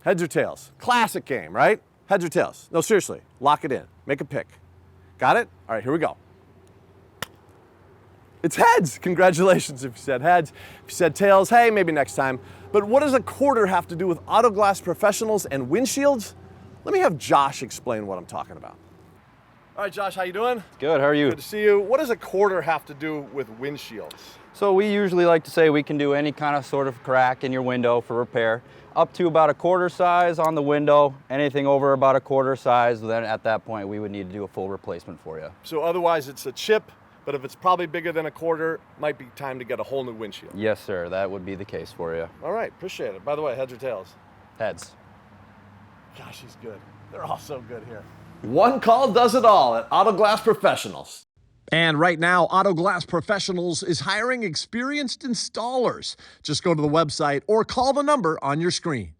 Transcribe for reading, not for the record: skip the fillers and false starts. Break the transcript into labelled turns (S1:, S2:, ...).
S1: Heads or tails? Classic game, right? Heads or tails? No, seriously, lock it in. Make a pick. Got it? All right, here we go. It's heads. Congratulations if you said heads. If you said tails, hey, maybe next time. But what does a quarter have to do with auto glass professionals and windshields? Let me have Josh explain what I'm talking about. All right, Josh, how you doing?
S2: Good, how are you?
S1: Good to see you. What does a quarter have to do with windshields?
S2: So we usually like to say we can do any kind of sort of crack in your window for repair. Up to about a quarter size on the window. Anything over about a quarter size, then at that point we would need to do a full replacement for you.
S1: So otherwise it's a chip, but if it's probably bigger than a quarter, might be time to get a whole new windshield.
S2: Yes, sir, that would be the case for you.
S1: All right, appreciate it. By the way, heads or tails?
S2: Heads.
S1: Gosh, he's good. They're all so good here. One call does it all at Auto Glass Professionals.
S3: And right now, Auto Glass Professionals is hiring experienced installers. Just go to the website or call the number on your screen.